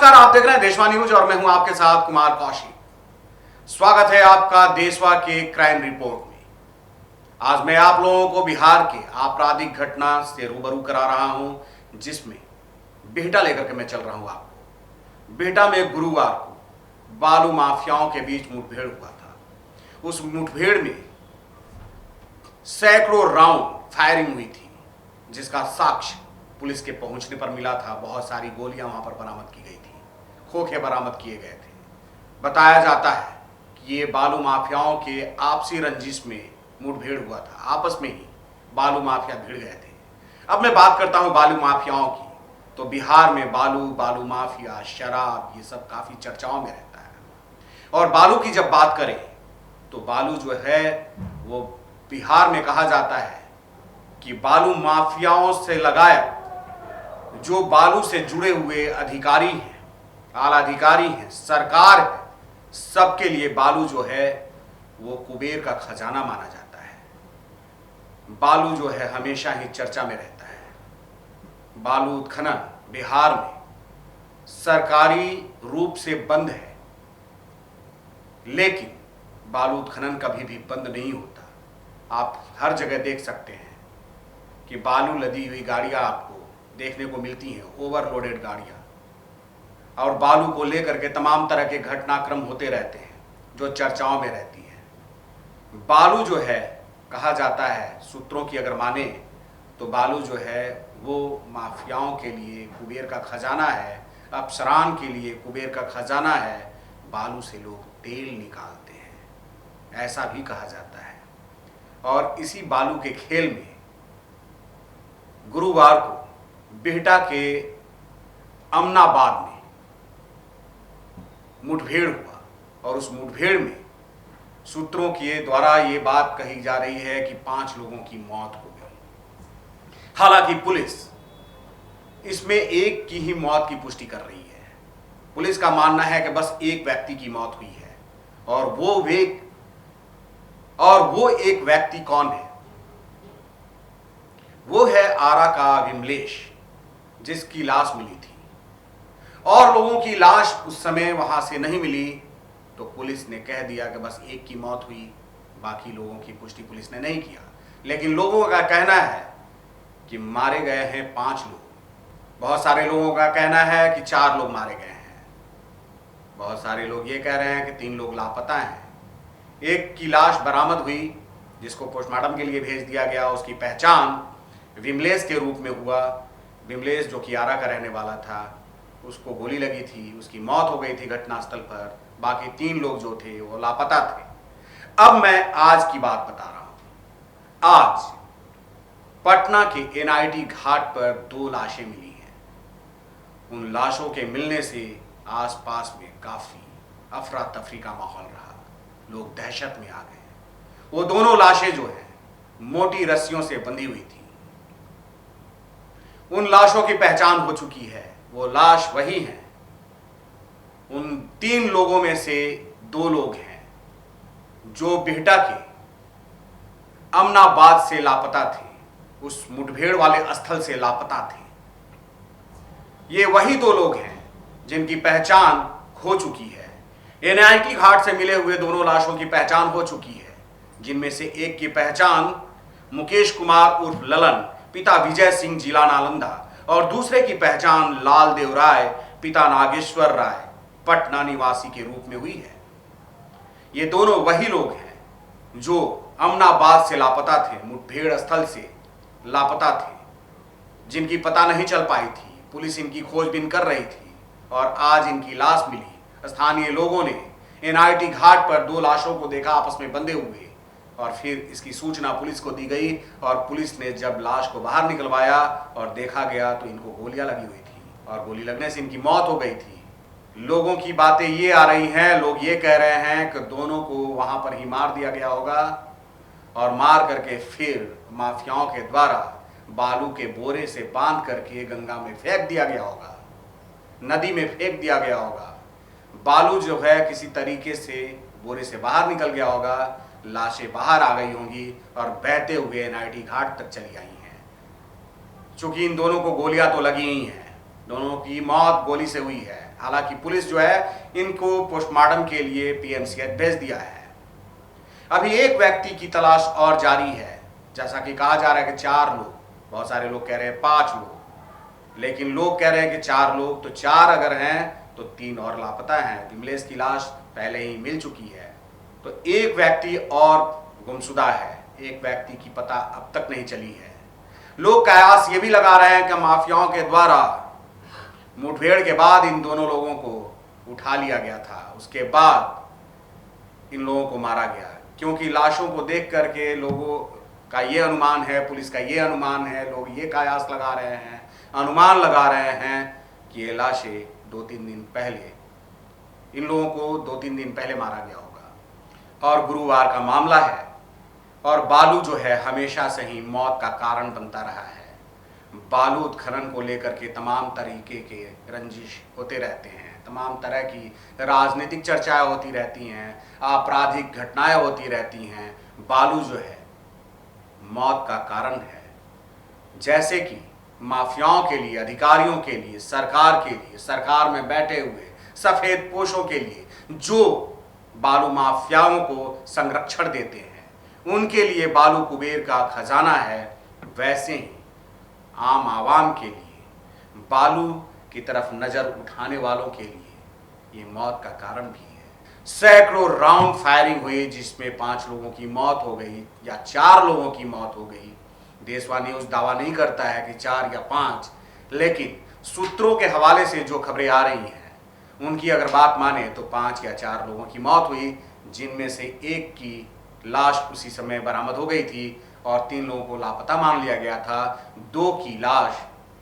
नमस्कार, आप देख रहे हैं देशवा न्यूज और मैं हूं आपके साथ कुमार कौशिक। स्वागत है आपका देशवा के क्राइम रिपोर्ट में। आज मैं आप लोगों को बिहार के आपराधिक घटना से रूबरू करा रहा हूं, जिसमें बिहटा लेकर के मैं चल रहा हूं आपको। बिहटा में गुरुवार को बालू माफियाओं के बीच मुठभेड़ हुआ था। उस मुठभेड़ में सैकड़ों राउंड फायरिंग हुई थी, जिसका साक्ष्य पुलिस के पहुंचने पर मिला था। बहुत सारी गोलियां वहां पर बरामद की गई थी, खोखे बरामद किए गए थे। बताया जाता है कि ये बालू माफियाओं के आपसी रंजिश में मुठभेड़ हुआ था, आपस में ही बालू माफिया भिड़ गए थे। अब मैं बात करता हूं बालू माफियाओं की, तो बिहार में बालू माफिया, शराब, ये सब काफी चर्चाओं में रहता है। और बालू की जब बात करें तो बालू जो है वो बिहार में कहा जाता है कि बालू माफियाओं से लगाया जो बालू से जुड़े हुए अधिकारी हैं, आला अधिकारी हैं, सरकार है, सबके लिए बालू जो है वो कुबेर का खजाना माना जाता है। बालू जो है हमेशा ही चर्चा में रहता है। बालू उत्खनन बिहार में सरकारी रूप से बंद है, लेकिन बालू उत्खनन कभी भी बंद नहीं होता। आप हर जगह देख सकते हैं कि बालू लदी हुई गाड़ियां आपको देखने को मिलती हैं, ओवरलोडेड गाड़ियां, और बालू को लेकर के तमाम तरह के घटनाक्रम होते रहते हैं जो चर्चाओं में रहती हैं। बालू जो है कहा जाता है, सूत्रों की अगर माने तो बालू जो है वो माफियाओं के लिए कुबेर का खजाना है, अफसरान के लिए कुबेर का खजाना है। बालू से लोग तेल निकालते हैं, ऐसा भी कहा जाता है। और इसी बालू के खेल में गुरुवार को बिहटा के अमनाबाद में मुठभेड़ हुआ, और उस मुठभेड़ में सूत्रों के द्वारा ये बात कही जा रही है कि 5 लोगों की मौत हो गई। हालांकि पुलिस इसमें एक की ही मौत की पुष्टि कर रही है। पुलिस का मानना है कि बस एक व्यक्ति की मौत हुई है, और वो एक व्यक्ति कौन है? वो है आरा का विमलेश, जिसकी लाश मिली थी। और लोगों की लाश उस समय वहां से नहीं मिली, तो पुलिस ने कह दिया कि बस एक की मौत हुई, बाकी लोगों की पुष्टि पुलिस ने नहीं किया। लेकिन लोगों का कहना है कि मारे गए हैं 5 लोग। बहुत सारे लोगों का कहना है कि 4 लोग मारे गए हैं। बहुत सारे लोग ये कह रहे हैं कि 3 लोग लापता हैं। एक की लाश बरामद हुई, जिसको पोस्टमार्टम के लिए भेज दिया गया। उसकी पहचान विमलेश के रूप में हुआ। विमलेश जो कि आरा का रहने वाला था, उसको गोली लगी थी, उसकी मौत हो गई थी घटनास्थल पर। बाकी 3 लोग जो थे वो लापता थे। अब मैं आज की बात बता रहा हूं। आज पटना के एनआईटी घाट पर 2 लाशें मिली हैं। उन लाशों के मिलने से आसपास में काफी अफरा तफरी का माहौल रहा। लोग दहशत में आ गए। वो दोनों लाशें जो हैं मोटी रस्सियों से बंधी हुई थी। उन लाशों की पहचान हो चुकी है। वो लाश वही हैं। उन 3 लोगों में से 2 लोग हैं जो बिहटा के अमनाबाद से लापता थे, उस मुठभेड़ वाले स्थल से लापता थे। ये वही 2 लोग हैं जिनकी पहचान हो चुकी है। एनआईटी घाट से मिले हुए दोनों लाशों की पहचान हो चुकी है, जिनमें से एक की पहचान मुकेश कुमार उर्फ ललन, पिता विजय सिंह, जिला नालंदा, और दूसरे की पहचान लाल देव राय, पिता नागेश्वर राय, पटना निवासी के रूप में हुई है। ये दोनों वही लोग हैं जो अमनाबाद से लापता थे, मुठभेड़ स्थल से लापता थे, जिनकी पता नहीं चल पाई थी। पुलिस इनकी खोजबीन कर रही थी, और आज इनकी लाश मिली। स्थानीय लोगों ने एनआईटी घाट पर 2 लाशों को देखा आपस में बंधे हुए, और फिर इसकी सूचना पुलिस को दी गई। और पुलिस ने जब लाश को बाहर निकलवाया और देखा गया तो इनको गोलियां लगी हुई थी, और गोली लगने से इनकी मौत हो गई थी। लोगों की बातें ये आ रही हैं, लोग ये कह रहे हैं कि दोनों को वहां पर ही मार दिया गया होगा, और मार करके फिर माफियाओं के द्वारा बालू के बोरे से बांध करके गंगा में फेंक दिया गया होगा, नदी में फेंक दिया गया होगा। बालू जो है किसी तरीके से बोरे से बाहर निकल गया होगा, लाशें बाहर आ गई होंगी और बहते हुए एनआईटी घाट तक चली आई हैं। चूंकि इन दोनों को गोलियां तो लगी ही हैं, दोनों की मौत गोली से हुई है। हालांकि पुलिस जो है इनको पोस्टमार्टम के लिए पीएमसीएच भेज दिया है। अभी एक व्यक्ति की तलाश और जारी है। जैसा कि कहा जा रहा है कि 4 लोग, बहुत सारे लोग कह रहे हैं 5 लोग, लेकिन लोग कह रहे हैं कि 4 लोग। तो 4 अगर हैं तो 3 और लापता हैं। विमलेश की लाश पहले ही मिल चुकी है, तो एक व्यक्ति और गुमशुदा है। एक व्यक्ति की पता अब तक नहीं चली है। लोग कयास ये भी लगा रहे हैं कि माफियाओं के द्वारा मुठभेड़ के बाद इन दोनों लोगों को उठा लिया गया था, उसके बाद इन लोगों को मारा गया। क्योंकि लाशों को देख करके लोगों का ये अनुमान है, पुलिस का ये अनुमान है, लोग ये कयास लगा रहे हैं, अनुमान लगा रहे हैं कि ये लाशें 2-3 दिन पहले, इन लोगों को 2-3 दिन पहले मारा गया होगा। और गुरुवार का मामला है। और बालू जो है हमेशा से ही मौत का कारण बनता रहा है। बालू उत्खनन को लेकर के तमाम तरीके के रंजिश होते रहते हैं, तमाम तरह की राजनीतिक चर्चाएं होती रहती हैं, आपराधिक घटनाएं होती रहती हैं। बालू जो है मौत का कारण है। जैसे कि माफियाओं के लिए, अधिकारियों के लिए, सरकार के लिए, सरकार में बैठे हुए सफेद पोशों के लिए जो बालू माफियाओं को संरक्षण देते हैं, उनके लिए बालू कुबेर का खजाना है, वैसे ही आम आवाम के लिए, बालू की तरफ नजर उठाने वालों के लिए ये मौत का कारण भी है। सैकड़ों राउंड फायरिंग हुई जिसमें 5 लोगों की मौत हो गई या 4 लोगों की मौत हो गई। देशवा न्यूज दावा नहीं करता है कि 4 या 5, लेकिन सूत्रों के हवाले से जो खबरें आ रही हैं उनकी अगर बात माने तो 5 या 4 लोगों की मौत हुई, जिनमें से एक की लाश उसी समय बरामद हो गई थी और 3 लोगों को लापता मान लिया गया था। 2 की लाश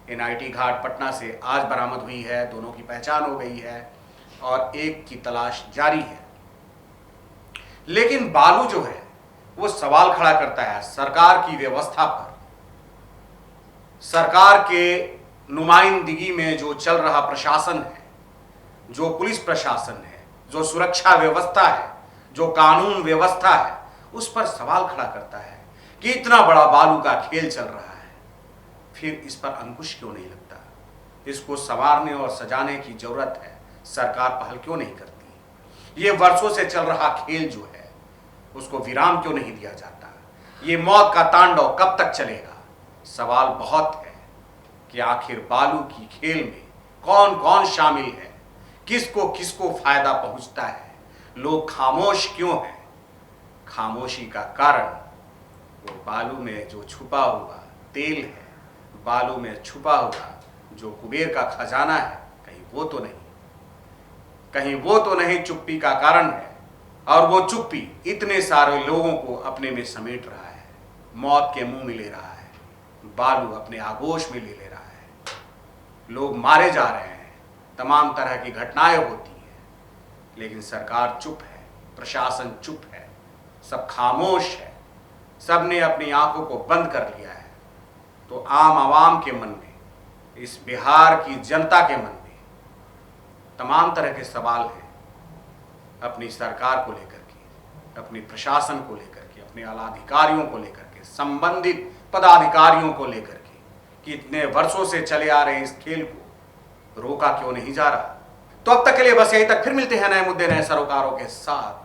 एनआईटी घाट पटना से आज बरामद हुई है, दोनों की पहचान हो गई है और एक की तलाश जारी है। लेकिन बालू जो है वो सवाल खड़ा करता है सरकार की व्यवस्था पर। सरकार के नुमाइंदगी में जो चल रहा प्रशासन है, जो पुलिस प्रशासन है, जो सुरक्षा व्यवस्था है, जो कानून व्यवस्था है, उस पर सवाल खड़ा करता है कि इतना बड़ा बालू का खेल चल रहा है, फिर इस पर अंकुश क्यों नहीं लगता? इसको संवारने और सजाने की जरूरत है, सरकार पहल क्यों नहीं करती? ये वर्षों से चल रहा खेल जो है उसको विराम क्यों नहीं दिया जाता? ये मौत का तांडव कब तक चलेगा? सवाल बहुत है कि आखिर बालू की खेल में कौन कौन शामिल है, किसको किसको फायदा पहुंचता है, लोग खामोश क्यों हैं? खामोशी का कारण वो बालू में जो छुपा हुआ तेल है, बालू में छुपा हुआ जो कुबेर का खजाना है, कहीं वो तो नहीं, कहीं वो तो नहीं चुप्पी का कारण है। और वो चुप्पी इतने सारे लोगों को अपने में समेट रहा है, मौत के मुंह में ले रहा है, बालू अपने आगोश में ले रहा है। लोग मारे जा रहे हैं, तमाम तरह की घटनाएं होती हैं, लेकिन सरकार चुप है, प्रशासन चुप है, सब खामोश है, सब ने अपनी आंखों को बंद कर लिया है। तो आम आवाम के मन में, इस बिहार की जनता के मन में तमाम तरह के सवाल हैं अपनी सरकार को लेकर के, अपनी प्रशासन को लेकर के, अपने आला अधिकारियों को लेकर के, संबंधित पदाधिकारियों को लेकर के, कि इतने वर्षों से चले आ रहे इस खेल को रोका क्यों नहीं जा रहा। तो अब तक के लिए बस यहीं तक, फिर मिलते हैं नए मुद्दे नए सरोकारों के साथ।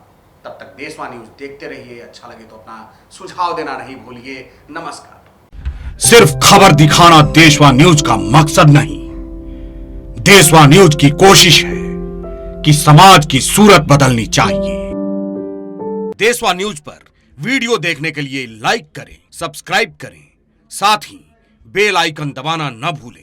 तब तक देशवा न्यूज देखते रहिए। अच्छा लगे तो अपना सुझाव देना नहीं भूलिए। नमस्कार। सिर्फ खबर दिखाना देशवा न्यूज का मकसद नहीं, देशवा न्यूज की कोशिश है कि समाज की सूरत बदलनी चाहिए। देशवा न्यूज पर वीडियो देखने के लिए लाइक करें, सब्सक्राइब करें, साथ ही बेल आइकन दबाना न भूलें।